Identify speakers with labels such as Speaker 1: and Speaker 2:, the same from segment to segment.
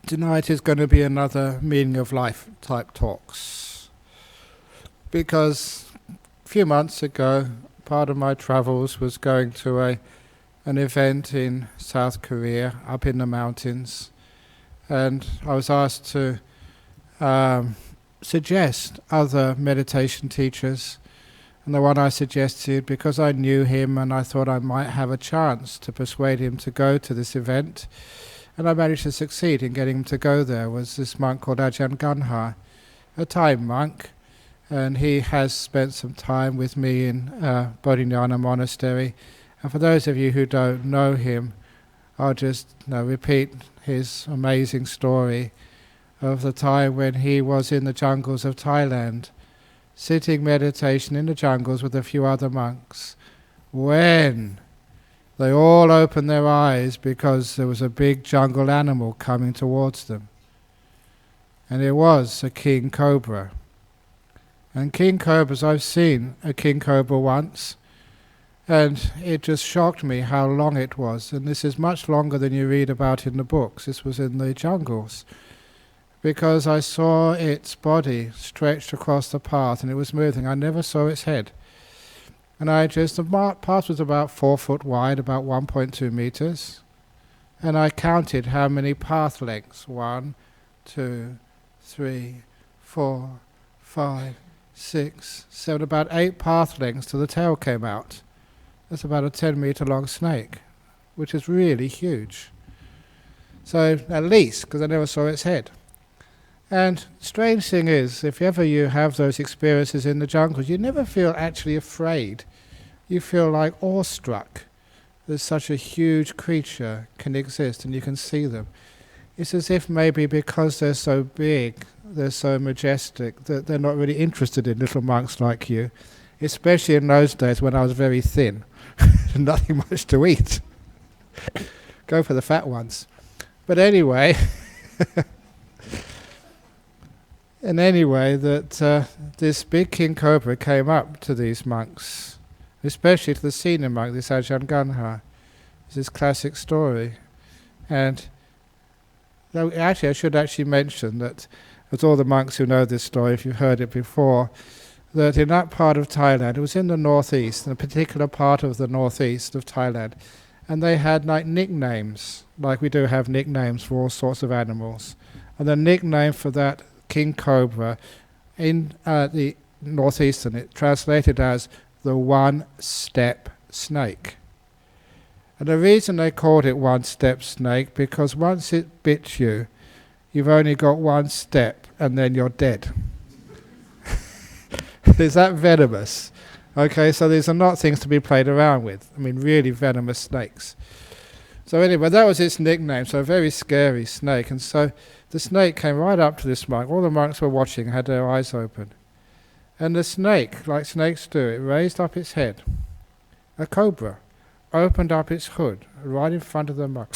Speaker 1: Tonight is going to be another meaning of life type talks, because a few months ago part of my travels was going to an event in South Korea up in the mountains, and I was asked to suggest other meditation teachers, and the one I suggested, because I knew him and I thought I might have a chance to persuade him to go to this event, and I managed to succeed in getting him to go there, was this monk called Ajahn Brahm, a Thai monk, and he has spent some time with me in Bodhinyana Monastery. And for those of you who don't know him, I'll just repeat his amazing story of the time when he was in the jungles of Thailand, sitting meditation in the jungles with a few other monks, when they all opened their eyes because there was a big jungle animal coming towards them. And it was a king cobra. And king cobras, I've seen a king cobra once, and it just shocked me how long it was. And this is much longer than you read about in the books. This was in the jungles, because I saw its body stretched across the path and it was moving. I never saw its head. And the path was about 4 foot wide, about 1.2 meters. And I counted how many path lengths. 1, 2, 3, 4, 5, 6, 7, about 8 path lengths till the tail came out. That's about a 10-meter long snake, which is really huge. So, at least, because I never saw its head. And strange thing is, if ever you have those experiences in the jungles, you never feel actually afraid. You feel like awestruck that such a huge creature can exist and you can see them. It's as if maybe because they're so big, they're so majestic, that they're not really interested in little monks like you, especially in those days when I was very thin. Nothing much to eat. Go for the fat ones. But anyway... And anyway, this big king cobra came up to these monks, especially to the senior monk, this Ajahn Brahm. It's this classic story. And actually, I should actually mention that, as all the monks who know this story, if you've heard it before, that in that part of Thailand, it was in the northeast, in a particular part of the northeast of Thailand, and they had like nicknames, like we do have nicknames for all sorts of animals. And the nickname for that king cobra in the northeastern, it translated as the one-step snake. And the reason they called it one-step snake, because once it bit you, you've only got one step and then you're dead. Is that venomous? Okay, so these are not things to be played around with. I mean, really venomous snakes. So anyway, that was its nickname, so a very scary snake. And so the snake came right up to this monk. All the monks were watching, had their eyes open. And the snake, like snakes do, it raised up its head. A cobra opened up its hood right in front of the monk.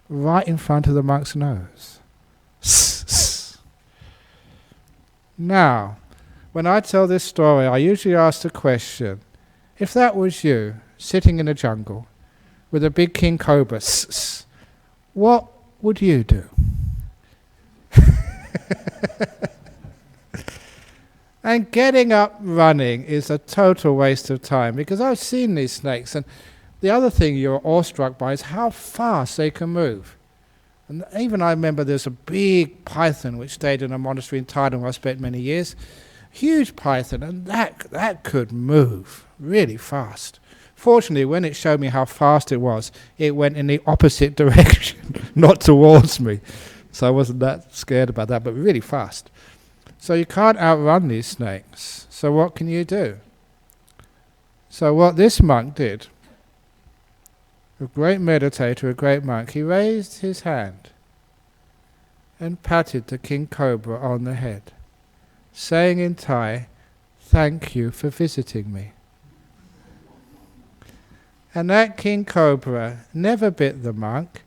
Speaker 1: Right in front of the monk's nose. Now, when I tell this story, I usually ask the question, if that was you, sitting in a jungle, with a big king cobra, what would you do? And getting up running is a total waste of time, because I've seen these snakes, and the other thing you're awestruck by is how fast they can move. And even I remember there's a big python which stayed in a monastery in Thailand where I spent many years, huge python, and that could move really fast. Fortunately, when it showed me how fast it went in the opposite direction, not towards me. So I wasn't that scared about that, but really fast. So you can't outrun these snakes. So what can you do? So what this monk did, a great meditator, a great monk, he raised his hand and patted the king cobra on the head, saying in Thai, "Thank you for visiting me." And that king cobra never bit the monk,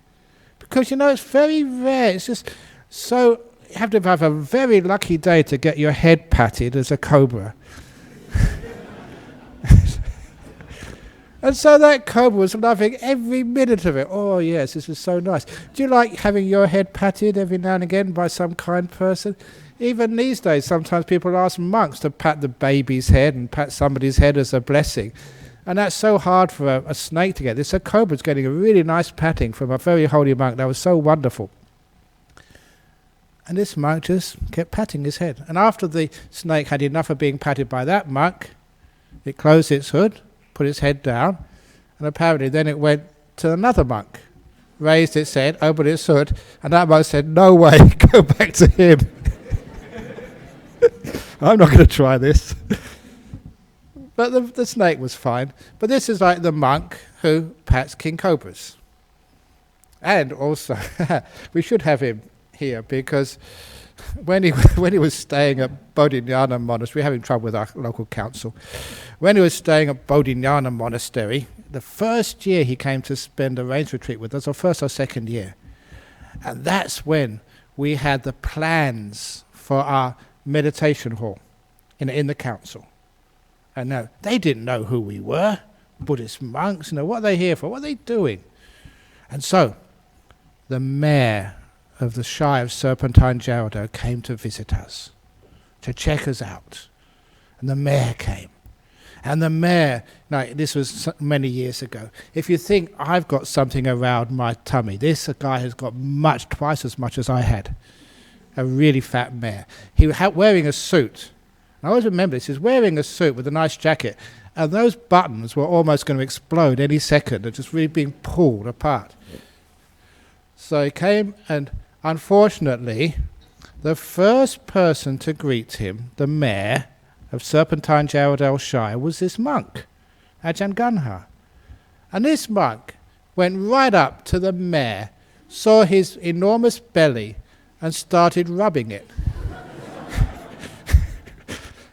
Speaker 1: because it's very rare. It's just so, you have to have a very lucky day to get your head patted as a cobra. And so that cobra was loving every minute of it. Oh yes, this is so nice. Do you like having your head patted every now and again by some kind person? Even these days, sometimes people ask monks to pat the baby's head and pat somebody's head as a blessing. And that's so hard for a snake to get. This cobra's getting a really nice patting from a very holy monk. That was so wonderful. And this monk just kept patting his head. And after the snake had enough of being patted by that monk, it closed its hood, put its head down, and apparently then it went to another monk, raised its head, opened its hood, and that monk said, "No way, go back to him." I'm not going to try this. But the snake was fine. But this is like the monk who pats king cobras. And also, we should have him here because when he was staying at Bodhinyana Monastery, we're having trouble with our local council. When he was staying at Bodhinyana Monastery, the first year he came to spend a rains retreat with us, or first or second year. And that's when we had the plans for our meditation hall in the council. And no, they didn't know who we were. Buddhist monks, what are they here for? What are they doing? And so, the mayor of the Shire of Serpentine Jarrow came to visit us, to check us out. And the mayor came. And the mayor, this was many years ago. If you think I've got something around my tummy, this guy has got twice as much as I had. A really fat mayor. He was wearing a suit. I always remember this. He was wearing a suit with a nice jacket, and those buttons were almost going to explode any second. They're just really being pulled apart. So he came, and unfortunately, the first person to greet him, the mayor of Serpentine Jarrow Shire, was this monk, Ajahn Brahm. And this monk went right up to the mayor, saw his enormous belly, and started rubbing it.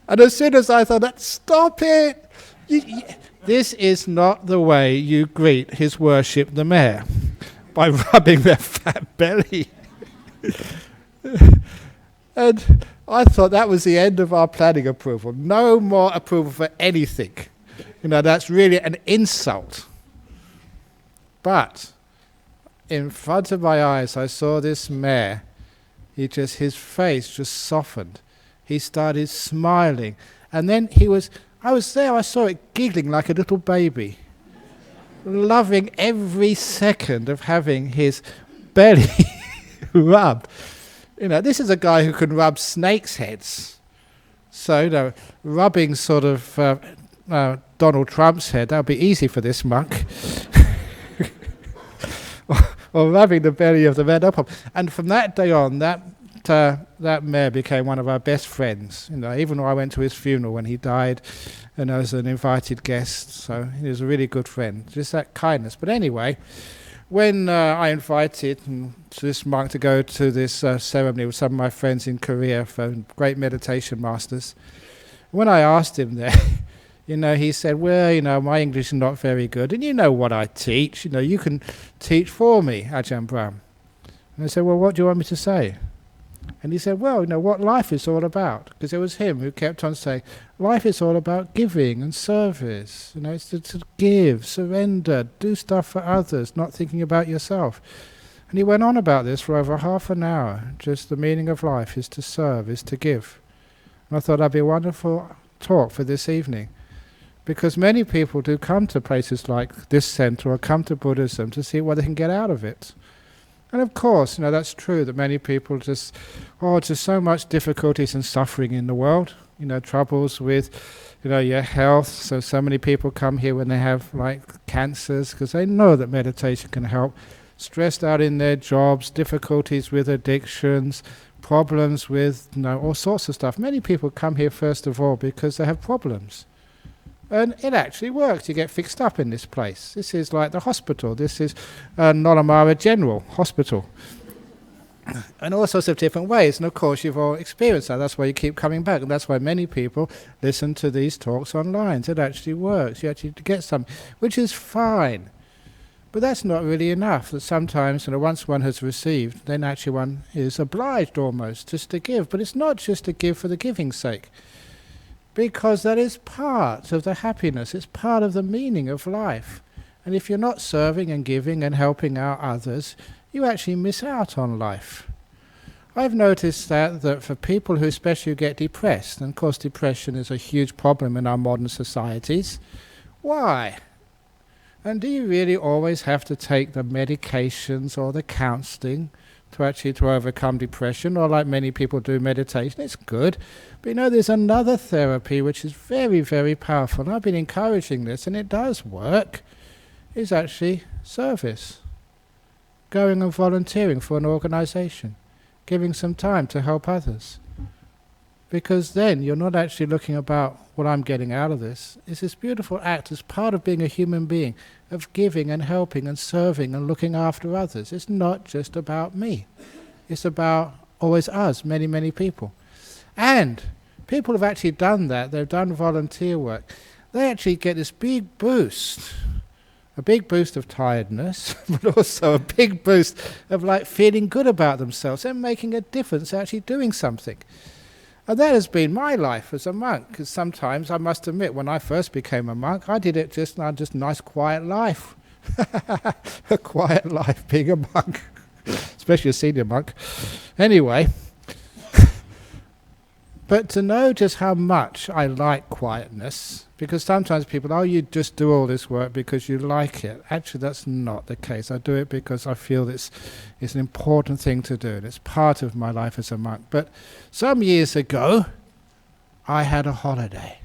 Speaker 1: And as soon as I thought, stop it! This is not the way you greet His Worship the Mayor, by rubbing their fat belly. And I thought that was the end of our planning approval. No more approval for anything. That's really an insult. But in front of my eyes, I saw this mayor. His face just softened. He started smiling. And then I was there, I saw it giggling like a little baby, loving every second of having his belly rubbed. This is a guy who can rub snakes' heads. So, rubbing sort of Donald Trump's head, that would be easy for this monk. or rubbing the belly of the man. No problem. And from that day on, that mayor became one of our best friends. Even though I went to his funeral when he died, as an invited guest. So he was a really good friend. Just that kindness. But anyway, when I invited this monk to go to this ceremony with some of my friends in Korea for great meditation masters, when I asked him there, he said, well, my English is not very good, and you know what I teach. You can teach for me, Ajahn Brahm. And I said, well, what do you want me to say? And he said, well, what life is all about. Because it was him who kept on saying, life is all about giving and service. It's to give, surrender, do stuff for others, not thinking about yourself. And he went on about this for over half an hour. Just the meaning of life is to serve, is to give. And I thought that'd be a wonderful talk for this evening. Because many people do come to places like this centre or come to Buddhism to see what they can get out of it. And of course, that's true that many people just so much difficulties and suffering in the world, troubles with, your health. So many people come here when they have cancers because they know that meditation can help. Stressed out in their jobs, difficulties with addictions, problems with, all sorts of stuff. Many people come here first of all because they have problems. And it actually works. You get fixed up in this place. This is like the hospital. This is Nolamara General Hospital. In all sorts of different ways. And of course you've all experienced that. That's why you keep coming back. And that's why many people listen to these talks online. So it actually works. You actually get something, which is fine. But that's not really enough. That sometimes, once one has received, then actually one is obliged almost just to give. But it's not just to give for the giving's sake. because that is part of the happiness, it's part of the meaning of life. And if you're not serving and giving and helping out others, you actually miss out on life. I've noticed that for people who especially get depressed, and of course depression is a huge problem in our modern societies, why? And do you really always have to take the medications or the counselling to overcome depression, or like many people do, meditation? It's good, but there's another therapy which is very, very powerful, and I've been encouraging this, and it does work, is actually service. Going and volunteering for an organisation, giving some time to help others. Because then you're not actually looking about what I'm getting out of this. It's this beautiful act as part of being a human being, of giving and helping and serving and looking after others. It's not just about me. It's about always us, many, many people. And people have actually done that. They've done volunteer work. They actually get this big boost. A big boost of tiredness, but also a big boost of feeling good about themselves and making a difference, actually doing something. And that has been my life as a monk, because sometimes, I must admit, when I first became a monk, I did it just nice quiet life. A quiet life, being a monk, especially a senior monk. Anyway, but to know just how much I like quietness, because sometimes people, you just do all this work because you like it. Actually, that's not the case. I do it because I feel it's an important thing to do, and it's part of my life as a monk. But some years ago, I had a holiday.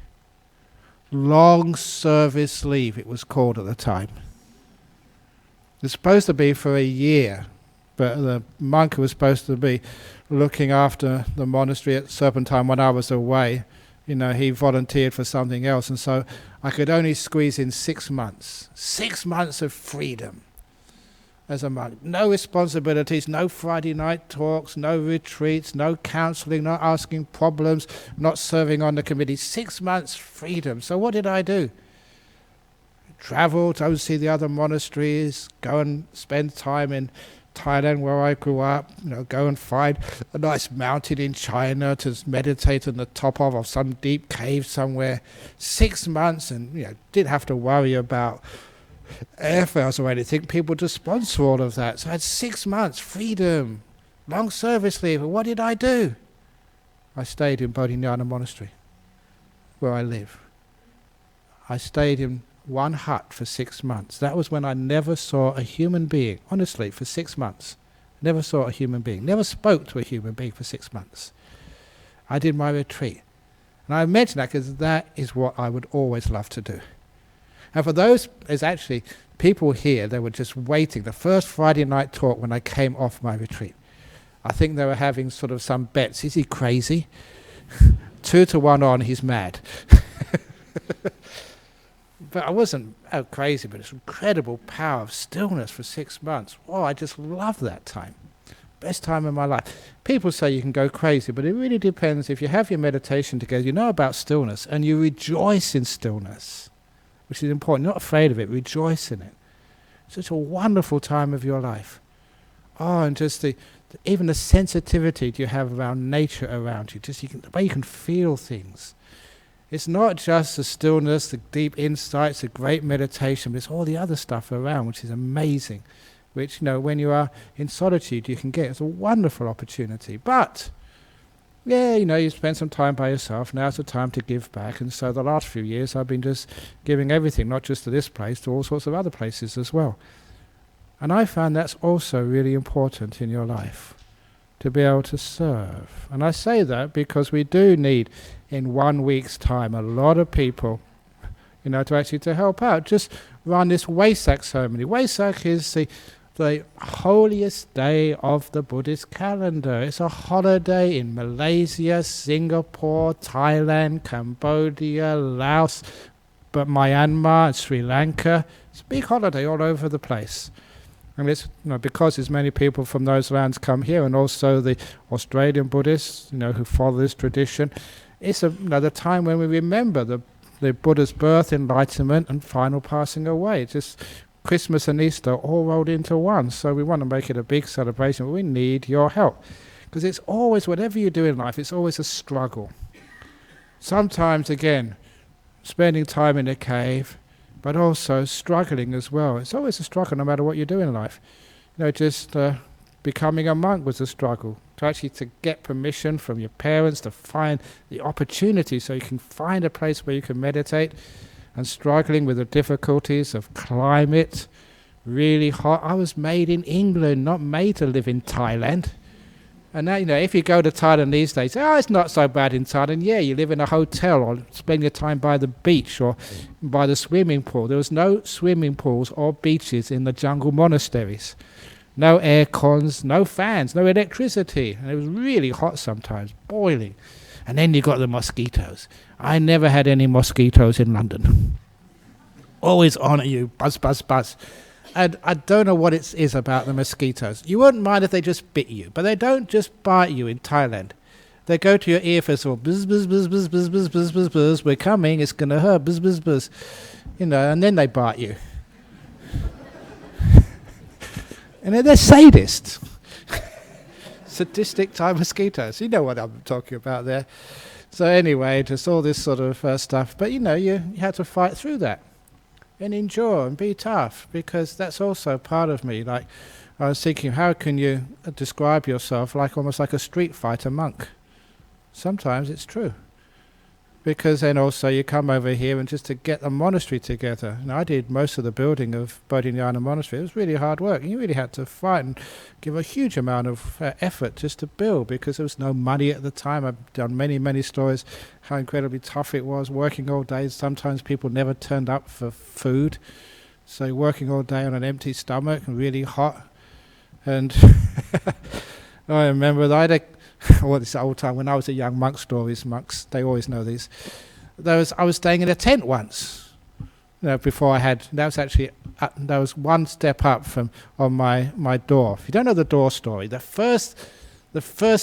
Speaker 1: Long service leave, it was called at the time. It's supposed to be for a year, but the monk who was supposed to be looking after the monastery at Serpentine when I was away, he volunteered for something else, and so I could only squeeze in 6 months. 6 months of freedom as a monk. No responsibilities, no Friday night talks, no retreats, no counselling, not asking problems, not serving on the committee. 6 months freedom. So what did I do? Travel, go see the other monasteries, go and spend time in Thailand where I grew up, go and find a nice mountain in China to meditate on the top of some deep cave somewhere. 6 months, and didn't have to worry about airfares or anything. People to sponsor all of that. So I had 6 months freedom, long service leave. And what did I do? I stayed in Bodhinyana Monastery, where I live. I stayed in one hut for 6 months. That was when I never saw a human being, honestly, for 6 months. Never saw a human being. Never spoke to a human being for 6 months. I did my retreat. And I mention that because that is what I would always love to do. And for those, there's actually people here, they were just waiting. The first Friday night talk when I came off my retreat, I think they were having sort of some bets. Is he crazy? 2-1 on, he's mad. But I wasn't crazy, but it's incredible power of stillness for 6 months. Oh, I just love that time. Best time of my life. People say you can go crazy, but it really depends. If you have your meditation together, you know about stillness, and you rejoice in stillness, which is important. You're not afraid of it, rejoice in it. It's such a wonderful time of your life. Oh, and just even the sensitivity you have around nature around you, just the way you can feel things. It's not just the stillness, the deep insights, the great meditation, but it's all the other stuff around, which is amazing, which, when you are in solitude, you can get. It's a wonderful opportunity. But, you spend some time by yourself. Now's the time to give back. And so the last few years, I've been just giving everything, not just to this place, to all sorts of other places as well. And I found that's also really important in your life, to be able to serve. And I say that because we do need, in 1 week's time, a lot of people, to help out. Just run this Wesak ceremony. Wesak is the holiest day of the Buddhist calendar. It's a holiday in Malaysia, Singapore, Thailand, Cambodia, Laos, but Myanmar and Sri Lanka. It's a big holiday all over the place. And it's because as many people from those lands come here, and also the Australian Buddhists, who follow this tradition, it's the time when we remember the Buddha's birth, enlightenment, and final passing away. It's just Christmas and Easter all rolled into one. So we want to make it a big celebration, but we need your help. Because it's always, whatever you do in life, it's always a struggle. sometimes again, spending time in a cave, but also struggling as well. It's always a struggle no matter what you do in life. Just becoming a monk was a struggle. To get permission from your parents to find the opportunity so you can find a place where you can meditate, and struggling with the difficulties of climate, really hot. I was made in England, not made to live in Thailand. And now, if you go to Thailand these days, it's not so bad in Thailand. Yeah, you live in a hotel or spend your time by the beach or by the swimming pool. There was no swimming pools or beaches in the jungle monasteries. No air cons, no fans, no electricity. And it was really hot sometimes, boiling. And then you got the mosquitoes. I never had any mosquitoes in London. Always on at you, buzz, buzz, buzz. And I don't know what it is about the mosquitoes. You wouldn't mind if they just bit you, but they don't just bite you in Thailand. They go to your ear first of all, buzz, buzz, buzz, buzz, buzz, buzz, buzz, buzz, buzz, we're coming, it's going to hurt, buzz, buzz, buzz. And then they bite you. And they're sadists. Sadistic type mosquitoes. You know what I'm talking about there. So anyway, just all this sort of stuff. But you had to fight through that and endure and be tough, because that's also part of me. Like, I was thinking, how can you describe yourself almost like a street fighter monk? Sometimes it's true. Because then also you come over here and just to get a monastery together. I did most of the building of Bodhinyana Monastery. It was really hard work. You really had to fight and give a huge amount of effort just to build, because there was no money at the time. I've done many, many stories how incredibly tough it was, working all day. Sometimes people never turned up for food. So working all day on an empty stomach and really hot. And I remember that I had this old time when I was a young monk, monks, they always know these. I was staying in a tent once, before that was one step up on my door. If you don't know the door story, the first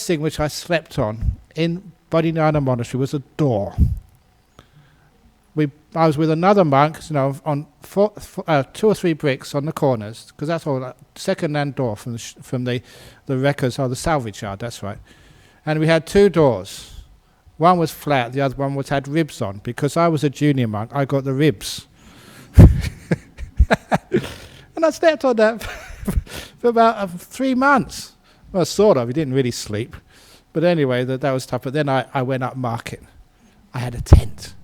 Speaker 1: thing which I slept on in Bodhinyana Monastery was a door. I was with another monk, on 2 or 3 bricks on the corners, because that's all second-hand door from the wreckers or the salvage yard. That's right. And we had 2 doors. One was flat, the other one had ribs on. Because I was a junior monk, I got the ribs. And I slept on that for about 3 months. Well, sort of. We didn't really sleep. But anyway, that was tough. But then I went up market. I had a tent.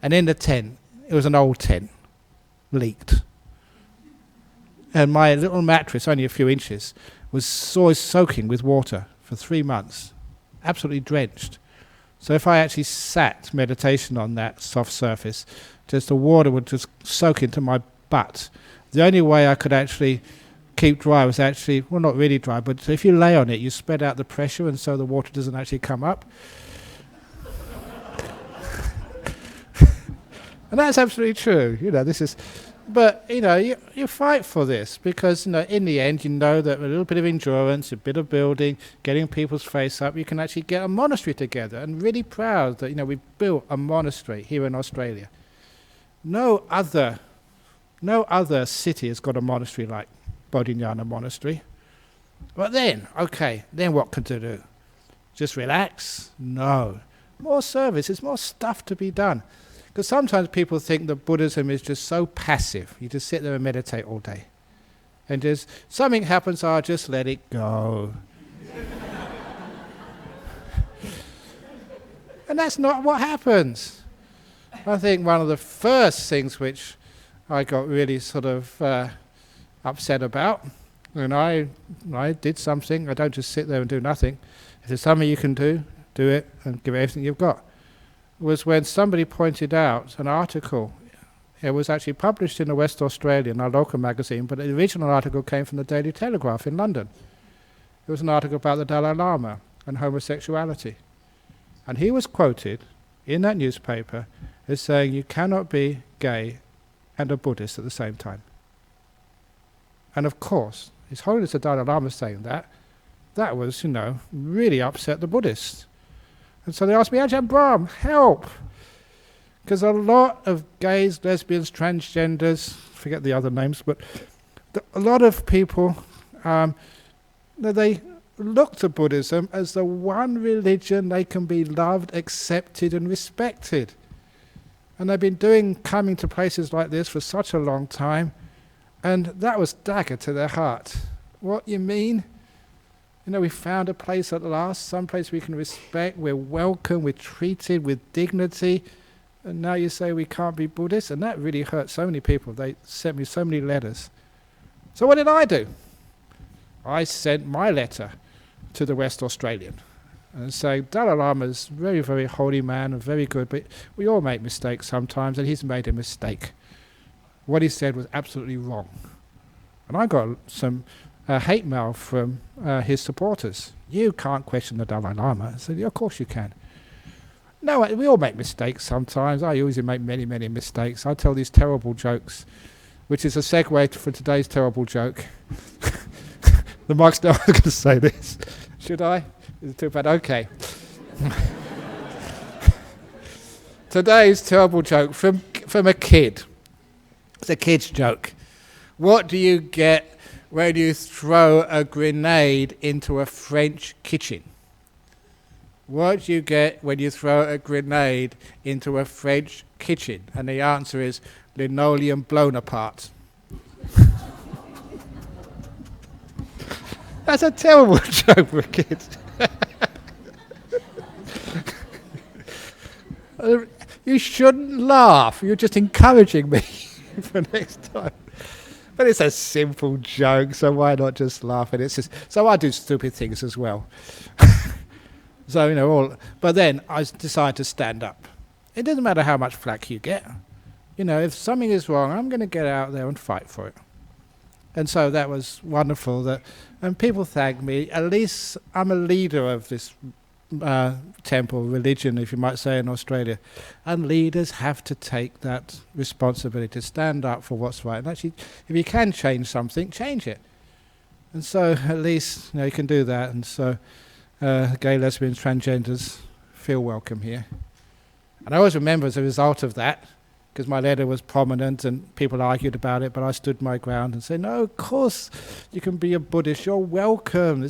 Speaker 1: And in the tent, it was an old tent, leaked. And my little mattress, only a few inches, was always soaking with water for 3 months, absolutely drenched. So if I actually sat meditation on that soft surface, just the water would just soak into my butt. The only way I could actually keep dry was not really dry, but if you lay on it, you spread out the pressure, and so the water doesn't actually come up. And that's absolutely true. But you fight for this, because in the end that a little bit of endurance, a bit of building, getting people's face up, you can actually get a monastery together. And really proud that we built a monastery here in Australia. No other city has got a monastery like Bodhinyana Monastery. But then what can you do? Just relax? No. More service. There's more stuff to be done. Because sometimes people think that Buddhism is just so passive. You just sit there and meditate all day. And just something happens, just let it go. And that's not what happens. I think one of the first things which I got really sort of upset about, and I did something. I don't just sit there and do nothing. If there's something you can do it and give it everything you've got. Was when somebody pointed out an article. It was actually published in the West Australian, our local magazine, but the original article came from the Daily Telegraph in London. It was an article about the Dalai Lama and homosexuality. And he was quoted in that newspaper as saying, you cannot be gay and a Buddhist at the same time. And of course, His Holiness the Dalai Lama saying that was, really upset the Buddhists. And so they asked me, Ajahn Brahm, help! Because a lot of gays, lesbians, transgenders, forget the other names, but a lot of people, they look to Buddhism as the one religion they can be loved, accepted and respected. And they've been coming to places like this for such a long time, and that was dagger to their heart. What you mean? We found a place at last, some place we can respect, we're welcome, we're treated with dignity, and now you say we can't be Buddhist? And that really hurt so many people. They sent me so many letters. So what did I do? I sent my letter to the West Australian and saying, Dalai Lama is a very, very holy man and very good, but we all make mistakes sometimes, and he's made a mistake. What he said was absolutely wrong. And I got some hate mail from his supporters. You can't question the Dalai Lama. I said, yeah, of course you can. No, we all make mistakes sometimes. I usually make many, many mistakes. I tell these terrible jokes, which is a segue for today's terrible joke. The mic's not going to say this. Should I? Is it too bad? Okay. Today's terrible joke from a kid. It's a kid's joke. What do you get when you throw a grenade into a French kitchen? What do you get when you throw a grenade into a French kitchen? And the answer is linoleum blown apart. That's a terrible joke for a kid. You shouldn't laugh. You're just encouraging me for next time. But it's a simple joke, so why not just laugh at it? So I do stupid things as well. So, but then I decide to stand up. It doesn't matter how much flack you get. If something is wrong, I'm going to get out there and fight for it. And so that was wonderful. And people thank me. At least I'm a leader of this temple, religion, if you might say, in Australia. And leaders have to take that responsibility to stand up for what's right. And actually, if you can change something, change it. And so at least you can do that. And so gay, lesbians, transgenders feel welcome here. And I always remember as a result of that, because my letter was prominent and people argued about it, but I stood my ground and said, no, of course you can be a Buddhist, you're welcome.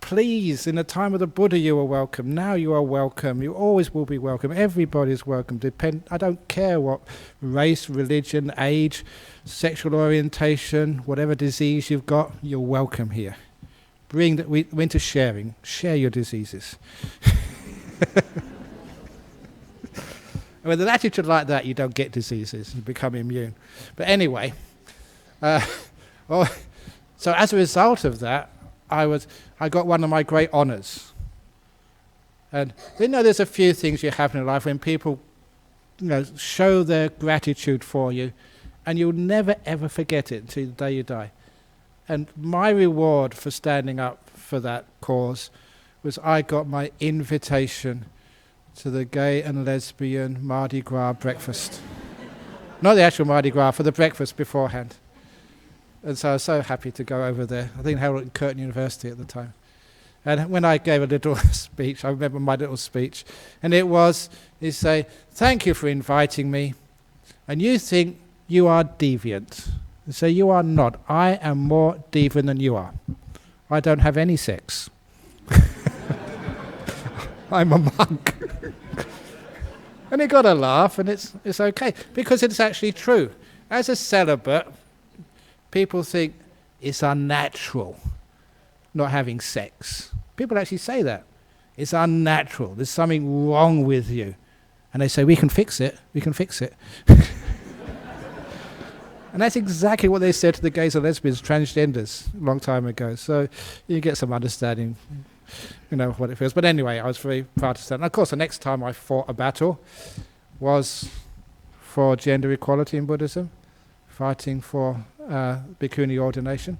Speaker 1: Please, in the time of the Buddha you were welcome, now you are welcome, you always will be welcome, everybody's welcome. I don't care what race, religion, age, sexual orientation, whatever disease you've got, you're welcome here. We're into sharing, share your diseases. With an attitude like that, you don't get diseases, you become immune. But anyway, so as a result of that, I got one of my great honours. And there's a few things you have in life when people show their gratitude for you, and you'll never ever forget it until the day you die. And my reward for standing up for that cause was I got my invitation to the gay and lesbian Mardi Gras breakfast. Not the actual Mardi Gras, for the breakfast beforehand. And so I was so happy to go over there. I think held at Curtin University at the time. And when I gave a little speech, I remember my little speech, and you say, thank you for inviting me, and you think you are deviant. You say, you are not. I am more deviant than you are. I don't have any sex. I'm a monk. And he got a laugh, and it's okay, because it's actually true. As a celibate, people think it's unnatural not having sex. People actually say that. It's unnatural. There's something wrong with you. And they say, we can fix it. We can fix it. And that's exactly what they said to the gays and lesbians, transgenders, a long time ago. So you get some understanding, what it feels. But anyway, I was very proud to stand. And of course, the next time I fought a battle was for gender equality in Buddhism, fighting for bhikkhuni ordination.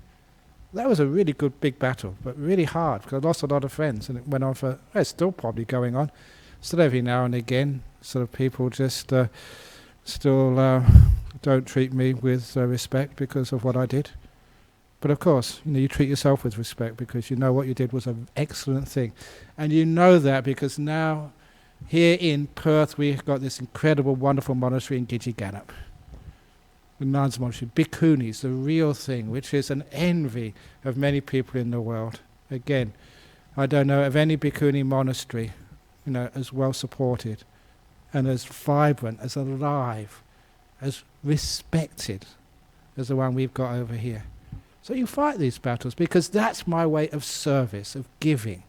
Speaker 1: That was a really good big battle, but really hard, because I lost a lot of friends, and it went on it's still probably going on. Still every now and again, sort of people just still don't treat me with respect because of what I did. But of course, you treat yourself with respect because you know what you did was an excellent thing. And you know that because now, here in Perth, we've got this incredible, wonderful monastery in Gidgee-Gannup. The nuns monastery, bhikkhunis, the real thing, which is an envy of many people in the world. Again, I don't know of any bhikkhuni monastery, as well supported and as vibrant, as alive, as respected as the one we've got over here. So you fight these battles, because that's my way of service, of giving.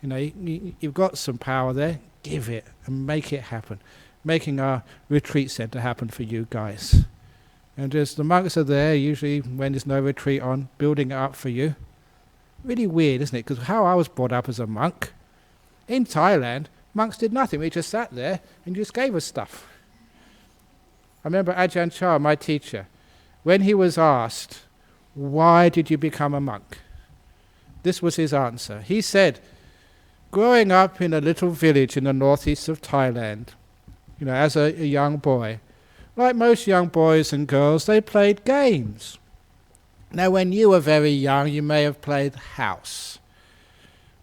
Speaker 1: You've got some power there, give it and make it happen. Making our retreat centre happen for you guys. And just the monks are there, usually when there's no retreat on, building it up for you. Really weird, isn't it? Because how I was brought up as a monk, in Thailand, monks did nothing. We just sat there and just gave us stuff. I remember Ajahn Brahm, my teacher, when he was asked, "Why did you become a monk?" This was his answer. He said, growing up in a little village in the northeast of Thailand, as a young boy, like most young boys and girls, they played games. Now, when you were very young, you may have played house,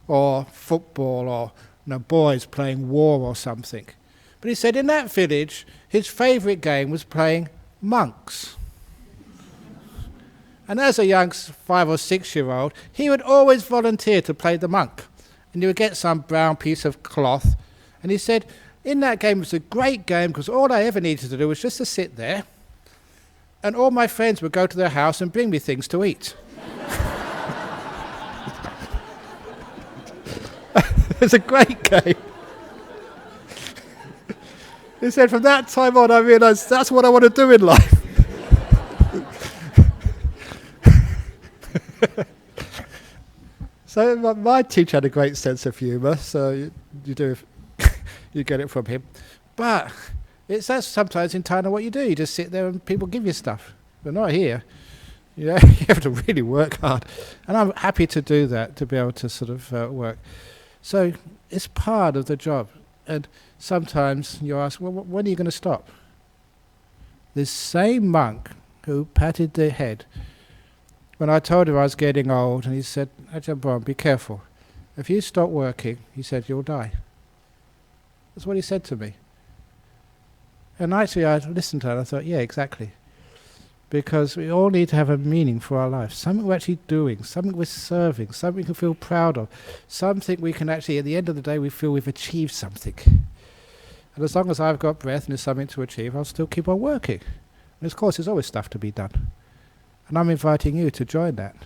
Speaker 1: or football, or boys playing war or something. But he said in that village, his favourite game was playing monks. And as a young 5 or 6 year old, he would always volunteer to play the monk. And he would get some brown piece of cloth. And he said, in that game, it was a great game, because all I ever needed to do was just to sit there. And all my friends would go to their house and bring me things to eat. It's a great game. He said, from that time on, I realised that's what I want to do in life. So my teacher had a great sense of humour, so you get it from him. But that's sometimes in Thailand what you do. You just sit there and people give you stuff. But not here. You have to really work hard. And I'm happy to do that, to be able to sort of work. So it's part of the job. And sometimes you ask, well, when are you going to stop? This same monk who patted the head, when I told him I was getting old, and he said, Ajahn Brahm, be careful. If you stop working, he said, you'll die. That's what he said to me. And actually I listened to it and I thought, yeah, exactly. Because we all need to have a meaning for our life. Something we're actually doing, something we're serving, something we can feel proud of, something we can actually, at the end of the day, we feel we've achieved something. And as long as I've got breath and there's something to achieve, I'll still keep on working. And of course, there's always stuff to be done. And I'm inviting you to join that.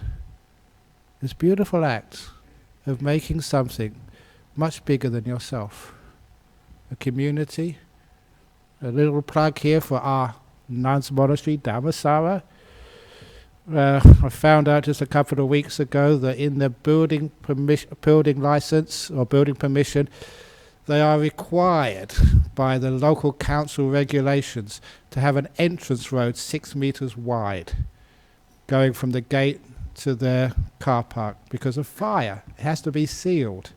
Speaker 1: This beautiful act of making something much bigger than yourself. A community, a little plug here for our nuns monastery, Dhammasara. I found out just a couple of weeks ago that in the building license or building permission, they are required by the local council regulations to have an entrance road 6 meters wide, going from the gate to their car park because of fire. It has to be sealed.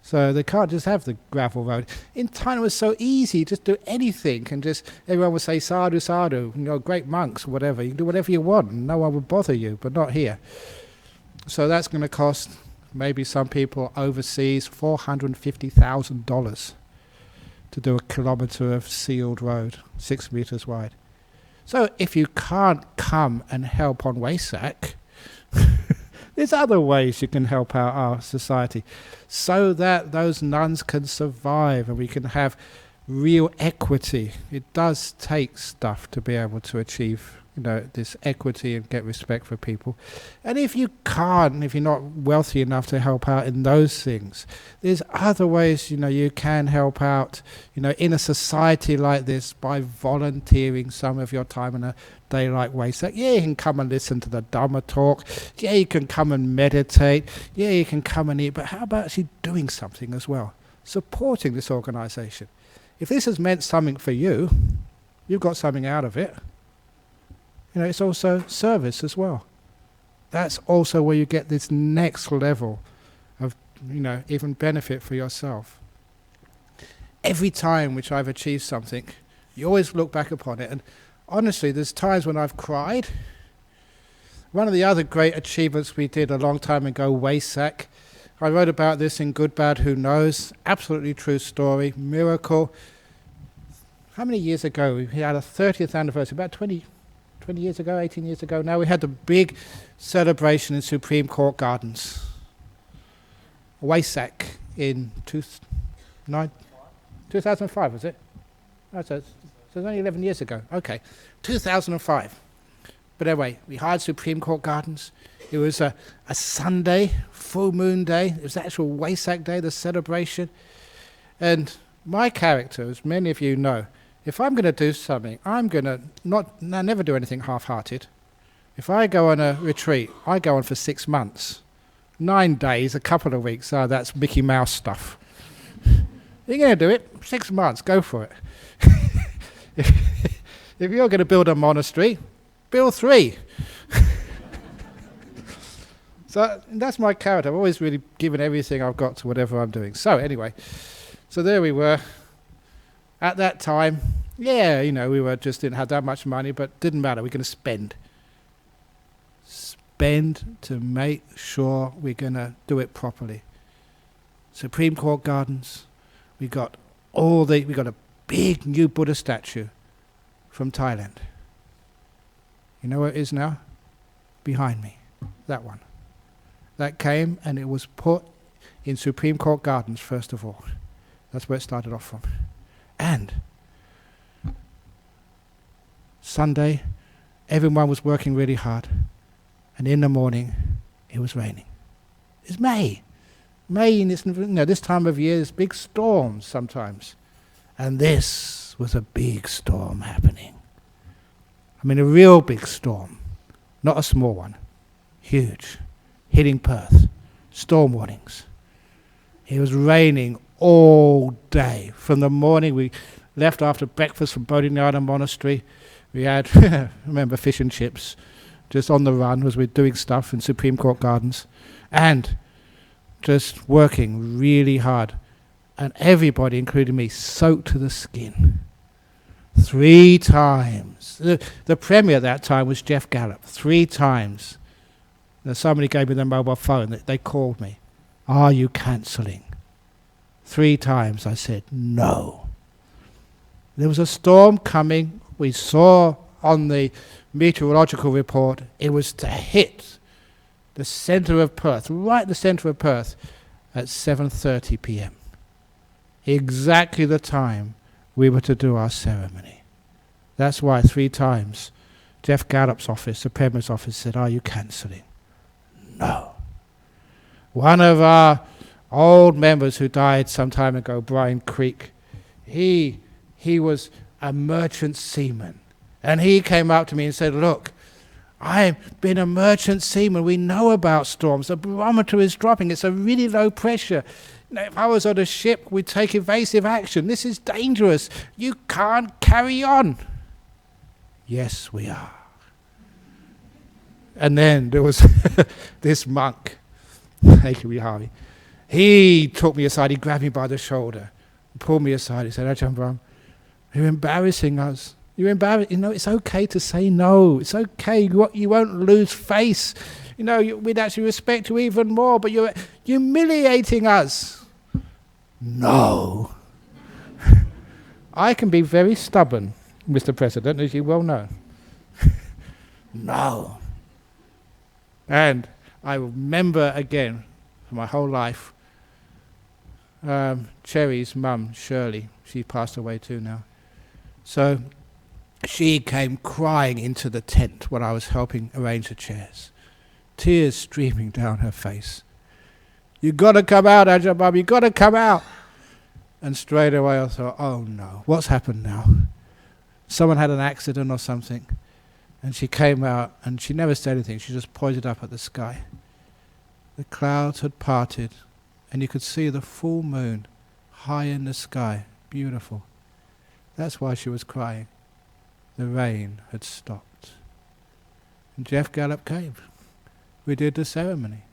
Speaker 1: So they can't just have the gravel road. In Thailand it was so easy, just do anything and just everyone would say sadhu, sadhu, great monks, whatever. You can do whatever you want and no one would bother you, but not here. So that's going to cost maybe some people overseas $450,000 to do a kilometre of sealed road, 6 meters wide. So if you can't come and help on Wesak, there's other ways you can help out our society so that those nuns can survive and we can have real equity. It does take stuff to be able to achieve this equity and get respect for people. And if you can't, if you're not wealthy enough to help out in those things, there's other ways you can help out in a society like this by volunteering some of your time in a day like Wesak. Yeah, you can come and listen to the Dhamma talk. Yeah, you can come and meditate. Yeah, you can come and eat. But how about actually doing something as well? Supporting this organisation. If this has meant something for you, you've got something out of it. It's also service as well. That's also where you get this next level of, even benefit for yourself. Every time which I've achieved something, you always look back upon it. And honestly, there's times when I've cried. One of the other great achievements we did a long time ago, Wesak, I wrote about this in Good, Bad, Who Knows. Absolutely true story, miracle. How many years ago? We had a 30th anniversary, about 20 20 years ago, 18 years ago now, we had the big celebration in Supreme Court Gardens. Waisak in 2005, was it? Oh, so it's only 11 years ago. Okay, 2005. But anyway, we hired Supreme Court Gardens. It was a Sunday, full moon day. It was the actual Waisak day, the celebration. And my character, as many of you know, if I'm going to do something, I'm going to never do anything half-hearted. If I go on a retreat, I go on for 6 months. 9 days, a couple of weeks, that's Mickey Mouse stuff. You're going to do it, 6 months, go for it. If you're going to build a monastery, build 3. So that's my character. I've always really given everything I've got to whatever I'm doing. So anyway, so there we were. At that time, yeah, we didn't have that much money, but didn't matter. We're going to spend. Spend to make sure we're going to do it properly. Supreme Court Gardens. We got a big new Buddha statue from Thailand. You know where it is now? Behind me. That one. That came and it was put in Supreme Court Gardens first of all. That's where it started off from. And Sunday, everyone was working really hard. And in the morning, it was raining. It's May. May, in this time of year, there's big storms sometimes. And this was a big storm happening. I mean, a real big storm, not a small one. Huge. Hitting Perth. Storm warnings. It was raining all day. From the morning, we left after breakfast from Bodhinyana Monastery. We had, remember, fish and chips, just on the run as we're doing stuff in Supreme Court Gardens. And just working really hard. And everybody, including me, soaked to the skin. 3 times. The premier at that time was Jeff Gallup. 3 times. Now somebody gave me their mobile phone. They called me. Are you cancelling? 3 times I said no. There was a storm coming. We saw on the meteorological report it was to hit the centre of Perth, right the centre of Perth, at 7:30 p.m. Exactly the time we were to do our ceremony. That's why 3 times Jeff Gallup's office, the Premier's office, said, are you cancelling? No. One of our old members who died some time ago, Brian Creek, he was a merchant seaman. And he came up to me and said, look, I've been a merchant seaman. We know about storms. The barometer is dropping. It's a really low pressure. If I was on a ship, we'd take evasive action. This is dangerous. You can't carry on. Yes, we are. And then there was this monk, Harvey. He took me aside. He grabbed me by the shoulder, pulled me aside. He said, Ajahn Brahm, you're embarrassing us. You're embarrassed. It's okay to say no. It's okay. You won't lose face. We'd actually respect you even more, but you're humiliating us. No. I can be very stubborn, Mr. President, as you well know. No. And I remember again, for my whole life, Cherry's mum, Shirley, she passed away too now. So she came crying into the tent when I was helping arrange the chairs, tears streaming down her face. You've got to come out, Ajahn Brahm, you've got to come out. And straight away I thought, oh no, what's happened now? Someone had an accident or something. And she came out and she never said anything, she just pointed up at the sky. The clouds had parted and you could see the full moon high in the sky, beautiful. That's why she was crying. The rain had stopped. And Jeff Gallup came. We did the ceremony,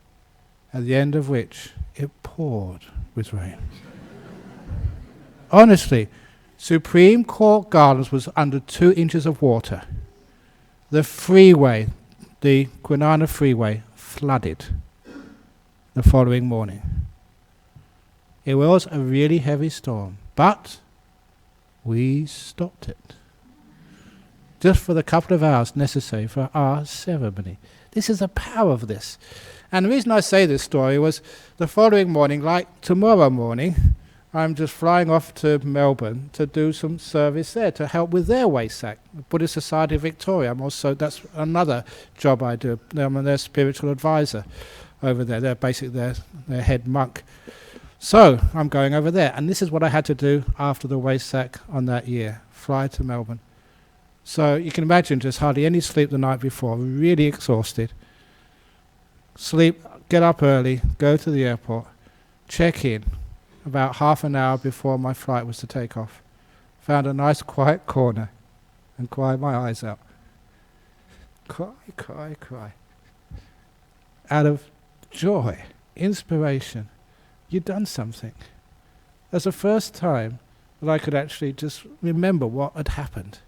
Speaker 1: at the end of which it poured with rain. Honestly, Supreme Court Gardens was under 2 inches of water. The freeway, the Kwinana freeway, flooded the following morning. It was a really heavy storm, but we stopped it. just for the couple of hours necessary for our ceremony. This is the power of this. And the reason I say this story was the following morning, like tomorrow morning, I'm just flying off to Melbourne to do some service there to help with their Wesak, the Buddhist Society of Victoria. That's another job I do. I'm their spiritual advisor over there. They're basically their head monk. So I'm going over there, and this is what I had to do after the Wesak on that year, fly to Melbourne. So you can imagine just hardly any sleep the night before, really exhausted. Sleep, get up early, go to the airport, check in about half an hour before my flight was to take off. Found a nice quiet corner and cried my eyes out. Cry. Out of joy, inspiration. You'd done something. That's the first time that I could actually just remember what had happened.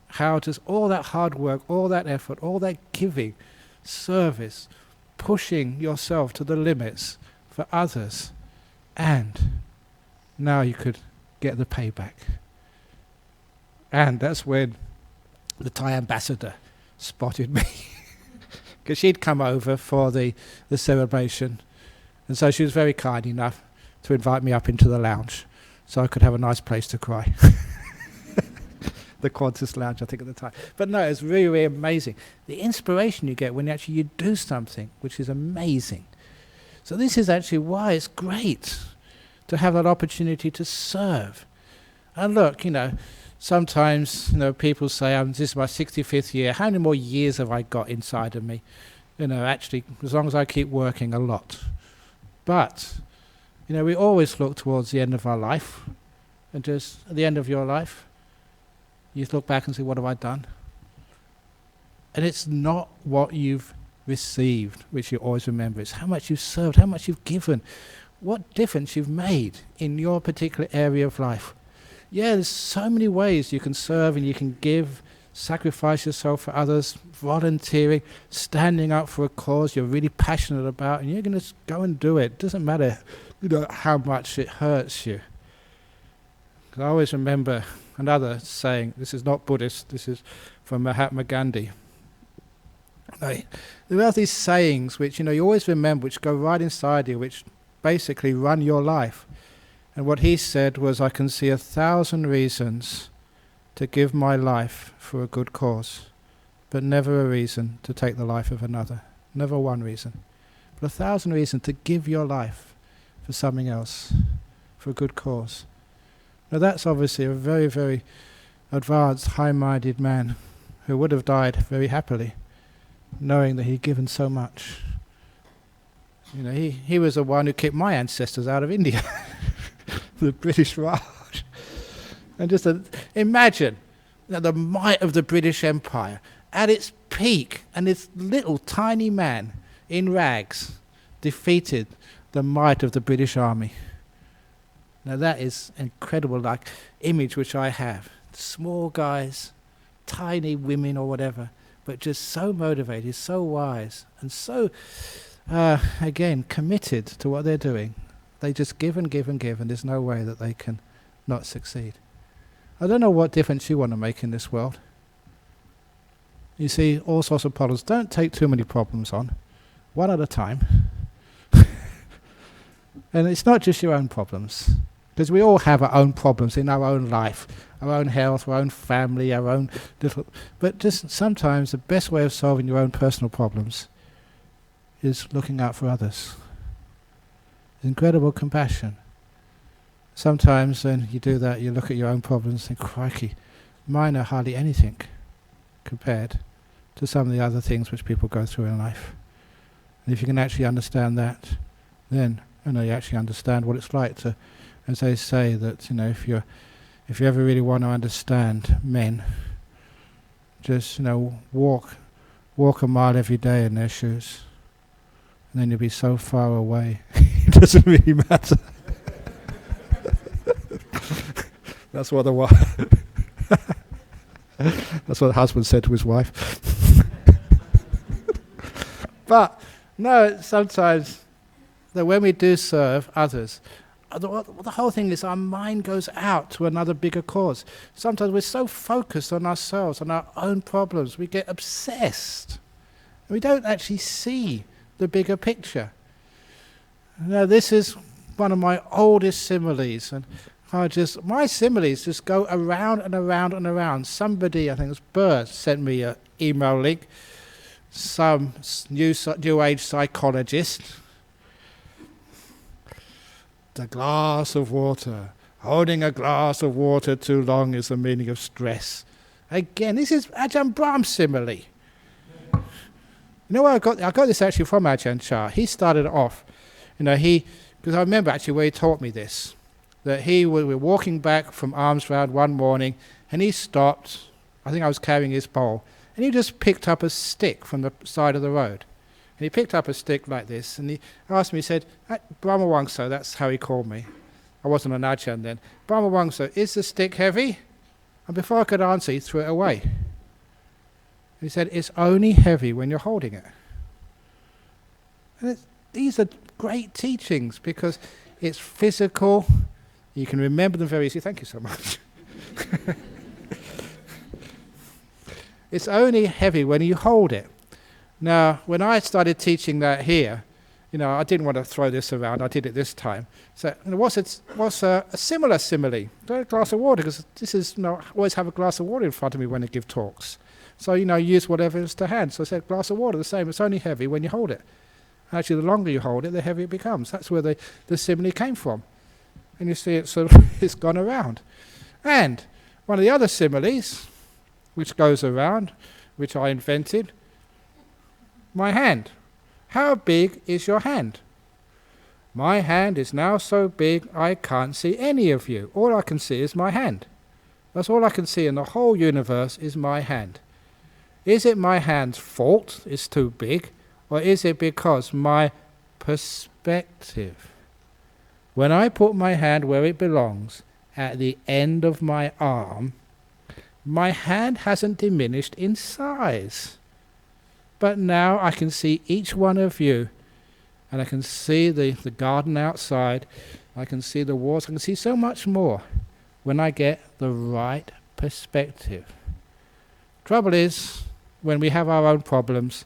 Speaker 1: How just all that hard work, all that effort, all that giving, service, pushing yourself to the limits for others, and now you could get the payback. And that's when the Thai ambassador spotted me, because she'd come over for the celebration, and so she was very kind enough to invite me up into the lounge so I could have a nice place to cry. The Qantas Lounge, I think, at the time. But no, it's really, really amazing. The inspiration you get when you do something, which is amazing. So this is actually why it's great to have that opportunity to serve. And look, sometimes, people say, this is my 65th year. How many more years have I got inside of me? Actually, as long as I keep working a lot. But, we always look towards the end of our life. And just at the end of your life, you look back and say, what have I done? And it's not what you've received, which you always remember. It's how much you've served, how much you've given, what difference you've made in your particular area of life. Yeah, there's so many ways you can serve and you can give, sacrifice yourself for others, volunteering, standing up for a cause you're really passionate about, and you're going to go and do it. It doesn't matter how much it hurts you. I always remember another saying, this is not Buddhist, this is from Mahatma Gandhi. There are these sayings which you always remember, which go right inside you, which basically run your life. And what he said was, I can see 1,000 reasons to give my life for a good cause, but never a reason to take the life of another. Never one reason. But 1,000 reasons to give your life for something else, for a good cause. Now that's obviously a very, very advanced, high-minded man who would have died very happily, knowing that he'd given so much. He was the one who kicked my ancestors out of India, the British Raj. And just imagine the might of the British Empire at its peak, and this little tiny man in rags defeated the might of the British Army. Now that is an incredible image which I have. Small guys, tiny women or whatever, but just so motivated, so wise, and so, again, committed to what they're doing. They just give and give and give, and there's no way that they can not succeed. I don't know what difference you want to make in this world. You see, all sorts of problems. Don't take too many problems on, one at a time. And it's not just your own problems. Because we all have our own problems in our own life, our own health, our own family, our own little... But just sometimes the best way of solving your own personal problems is looking out for others. Incredible compassion. Sometimes when you do that, you look at your own problems and think, crikey, mine are hardly anything compared to some of the other things which people go through in life. And if you can actually understand that, then you actually understand what it's like to... As they say that, if you ever really want to understand men, just, walk a mile every day in their shoes. And then you'll be so far away, it doesn't really matter. That's what that's what the husband said to his wife. But, no, sometimes, that when we do serve others, the whole thing is our mind goes out to another bigger cause. Sometimes we're so focused on ourselves, on our own problems, we get obsessed. We don't actually see the bigger picture. Now, this is one of my oldest similes, and my similes just go around and around and around. Somebody, I think it was Burr, sent me an email link, some new age psychologist. The glass of water. Holding a glass of water too long is the meaning of stress. Again, this is Ajahn Brahm's simile. You know where I got this actually from Ajahn Chah. He started off, because I remember actually where he taught me this, that we were walking back from Alms Round one morning, and he stopped. I think I was carrying his bowl, and he just picked up a stick from the side of the road. And he picked up a stick like this, and he asked me, he said, Brahma Wangso, that's how he called me. I wasn't an Ajahn then. Brahma Wangso, is the stick heavy? And before I could answer, he threw it away. He said, it's only heavy when you're holding it. And these are great teachings because it's physical. You can remember them very easily. Thank you so much. It's only heavy when you hold it. Now, when I started teaching that here, I didn't want to throw this around. I did it this time. So, what's a similar simile? A glass of water, because this is, always have a glass of water in front of me when I give talks. So, use whatever is to hand. So I said, glass of water, the same. It's only heavy when you hold it. Actually, the longer you hold it, the heavier it becomes. That's where the simile came from. And you see it sort of, it's gone around. And one of the other similes, which goes around, which I invented, my hand. How big is your hand? My hand is now so big I can't see any of you. All I can see is my hand. That's all I can see in the whole universe is my hand. Is it my hand's fault it's too big, or is it because my perspective? When I put my hand where it belongs, at the end of my arm, my hand hasn't diminished in size. But now I can see each one of you, and I can see the garden outside, I can see the walls, I can see so much more when I get the right perspective. Trouble is, when we have our own problems,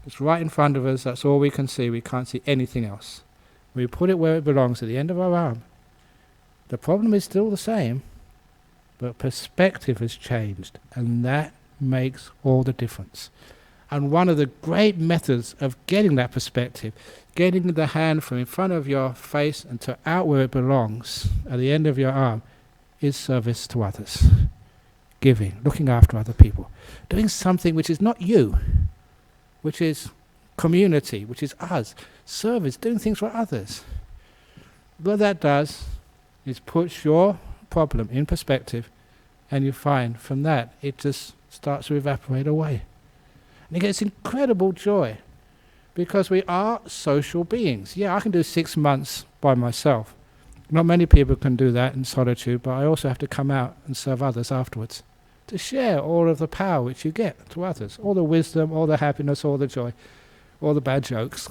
Speaker 1: it's right in front of us, that's all we can see, we can't see anything else. We put it where it belongs, at the end of our arm. The problem is still the same, but perspective has changed, and that makes all the difference. And one of the great methods of getting that perspective, getting the hand from in front of your face and to out where it belongs, at the end of your arm, is service to others. Giving, looking after other people. Doing something which is not you, which is community, which is us. Service, doing things for others. What that does is puts your problem in perspective, and you find from that it just starts to evaporate away. And you get this incredible joy, because we are social beings. Yeah, I can do 6 months by myself. Not many people can do that in solitude, but I also have to come out and serve others afterwards. To share all of the power which you get to others, all the wisdom, all the happiness, all the joy, all the bad jokes,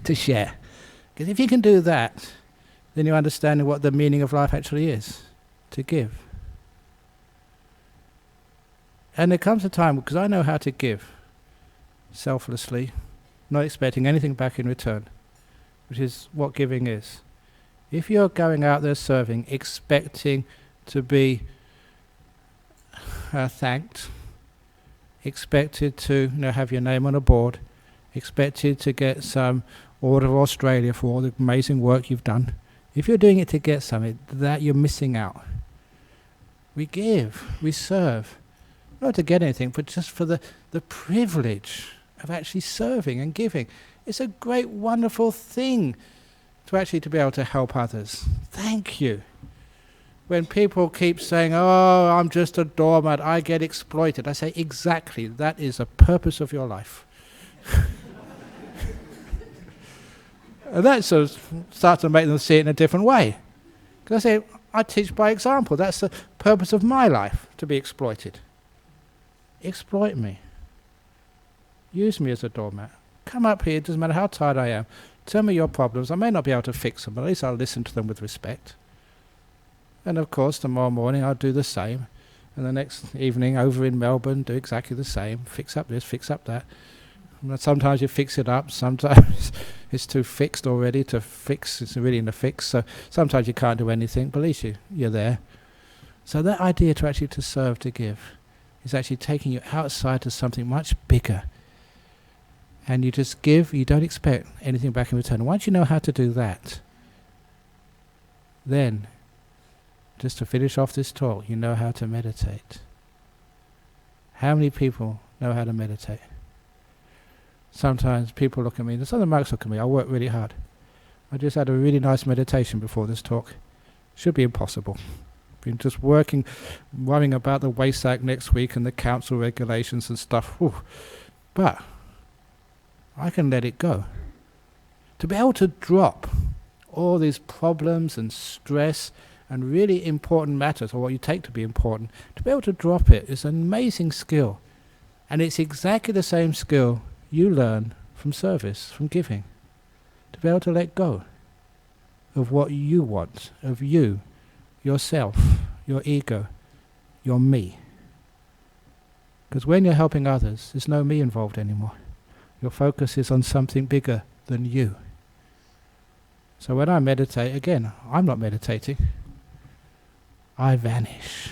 Speaker 1: to share. Because if you can do that, then you understand what the meaning of life actually is, to give. And there comes a time, because I know how to give selflessly, not expecting anything back in return, which is what giving is. If you're going out there serving, expecting to be thanked, expected to have your name on a board, expected to get some Order of Australia for all the amazing work you've done, if you're doing it to get something, that you're missing out. We give, we serve, not to get anything, but just for the privilege of actually serving and giving. It's a great, wonderful thing to be able to help others. Thank you. When people keep saying, oh, I'm just a doormat, I get exploited, I say, exactly, that is the purpose of your life. And that sort of starts to make them see it in a different way. Because I say, I teach by example. That's the purpose of my life, to be exploited. Exploit me. Use me as a doormat. Come up here, it doesn't matter how tired I am. Tell me your problems. I may not be able to fix them, but at least I'll listen to them with respect. And of course, tomorrow morning I'll do the same. And the next evening over in Melbourne, do exactly the same. Fix up this, fix up that. And sometimes you fix it up, sometimes it's too fixed already to fix. It's really in a fix. So sometimes you can't do anything, but at least you're there. So that idea to serve, to give, is actually taking you outside to something much bigger. And you just give, you don't expect anything back in return. Once you know how to do that, then, just to finish off this talk, you know how to meditate. How many people know how to meditate? Sometimes people look at me, some of the monks look at me, I work really hard. I just had a really nice meditation before this talk. Should be impossible. Been just worrying about the Waste Act next week and the council regulations and stuff. Whew. But I can let it go. To be able to drop all these problems and stress and really important matters, or what you take to be important, to be able to drop it is an amazing skill. And it's exactly the same skill you learn from service, from giving. To be able to let go of what you want, of you, yourself, your ego, your me. Because when you're helping others, there's no me involved anymore. Your focus is on something bigger than you. So when I meditate, again, I'm not meditating. I vanish.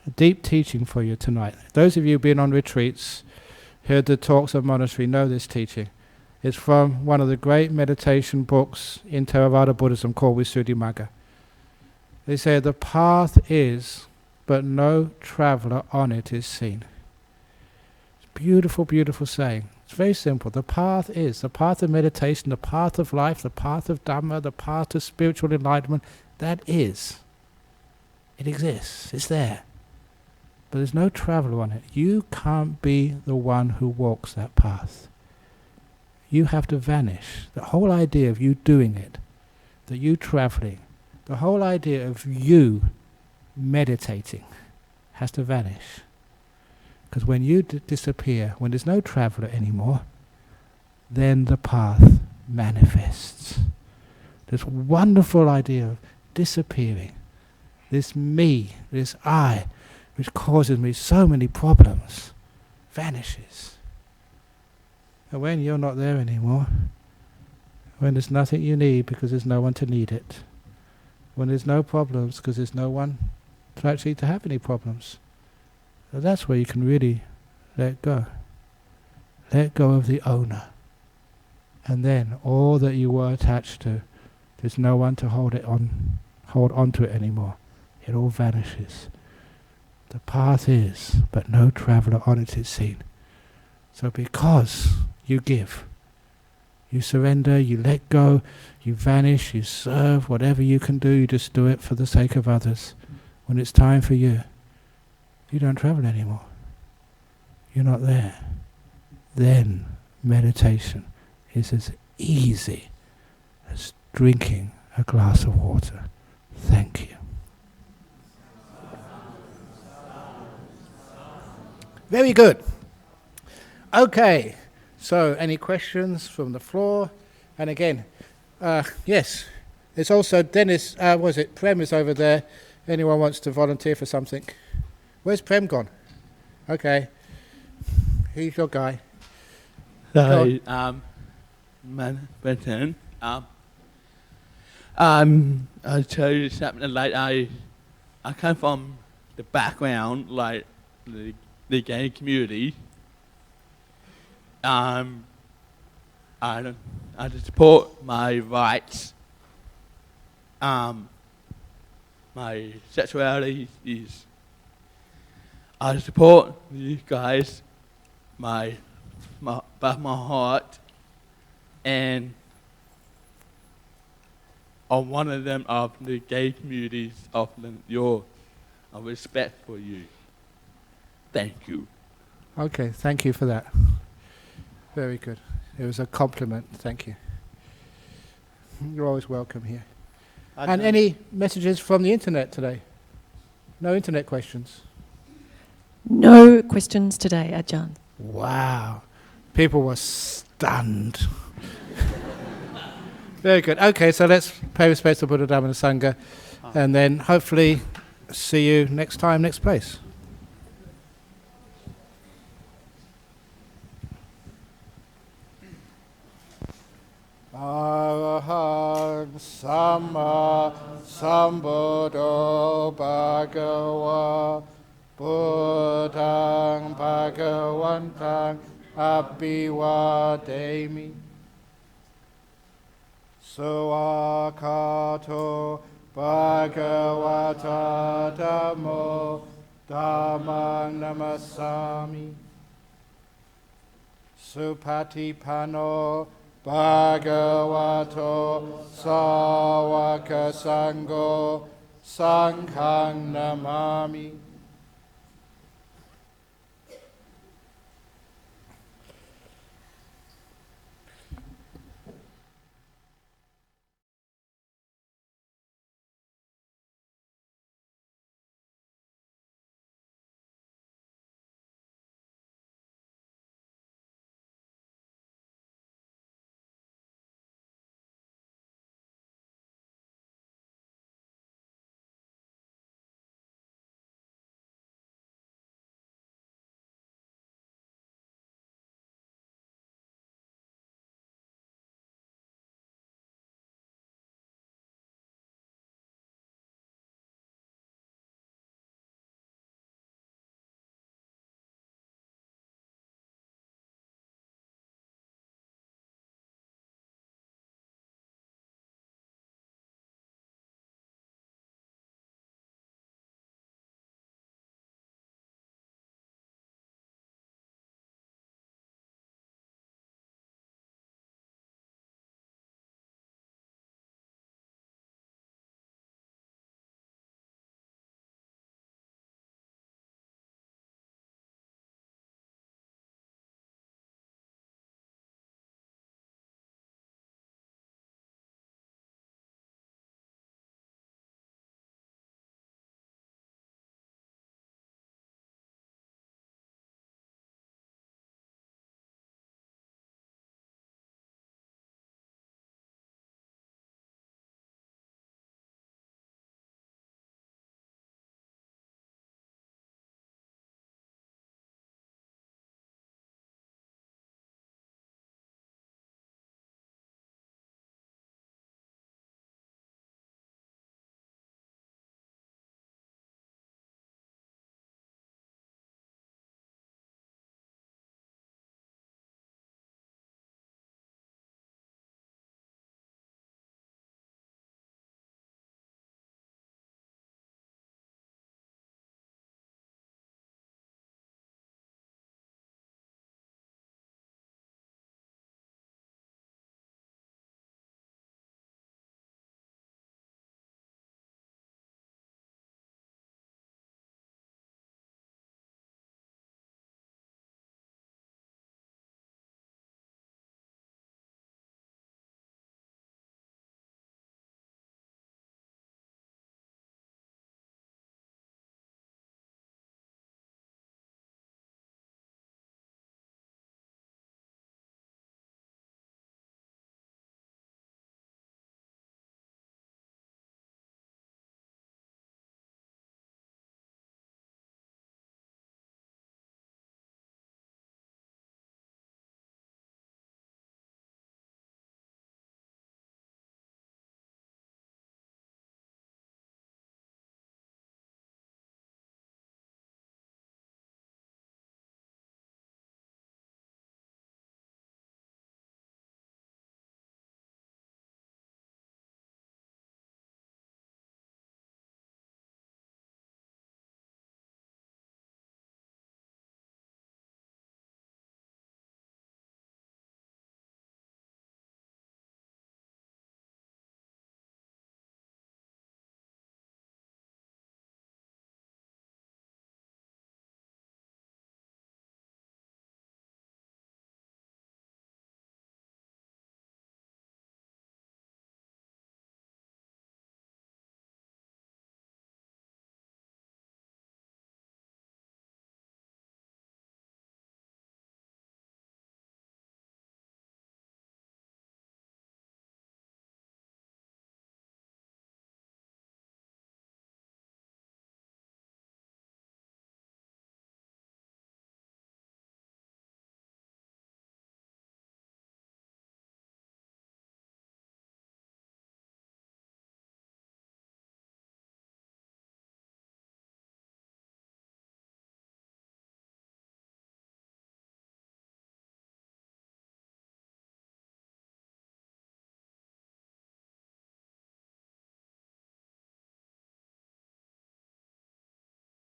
Speaker 1: A deep teaching for you tonight. Those of you who've been on retreats, heard the talks of monastery, know this teaching. It's from one of the great meditation books in Theravada Buddhism called Visuddhimagga. They say the path is, but no traveller on it is seen. It's beautiful, beautiful saying. It's very simple. The path is, the path of meditation, the path of life, the path of Dhamma, the path of spiritual enlightenment. That is. It exists. It's there. But there's no traveller on it. You can't be the one who walks that path. You have to vanish. The whole idea of you doing it, that you travelling, the whole idea of you meditating has to vanish. Because when you disappear, when there's no traveller anymore, then the path manifests. This wonderful idea of disappearing, this me, this I, which causes me so many problems, vanishes. And when you're not there anymore, when there's nothing you need because there's no one to need it, when there's no problems because there's no one to have any problems, so that's where you can really let go. Let go of the owner. And then all that you were attached to, there's no one to hold on to it anymore. It all vanishes. The path is, but no traveller on it is seen. So because you give, you surrender, you let go, you vanish, you serve, whatever you can do, you just do it for the sake of others. When it's time for you, you don't travel anymore. You're not there. Then meditation is as easy as drinking a glass of water. Thank you. Very good. Okay, so any questions from the floor? And again, yes, there's also Dennis, Prem is over there. Anyone wants to volunteer for something? Where's Prem gone? Okay, he's your guy.
Speaker 2: So, I'll tell you something, like I come from the background, like the gay community. I support my rights. My sexuality is, I support you guys, my heart, and I'm one of them of the gay communities of your respect for you. Thank you.
Speaker 1: Okay, thank you for that. Very good. It was a compliment. Thank you. You're always welcome here. And any messages from the internet today? No internet questions?
Speaker 3: No questions today, Ajahn.
Speaker 1: Wow. People were stunned. Very good. Okay, so let's pay respects to Buddha, Dhamma and Sangha, and then hopefully see you next time, next place. Arahang Samma Sambuddho Bhagava Buddhang Bhagavantang Abhivademi Suakato Bhagavata Dhammo Dhammang Namasami Supatipano Bhagavato Sāvaka Sangho Sanghang Namami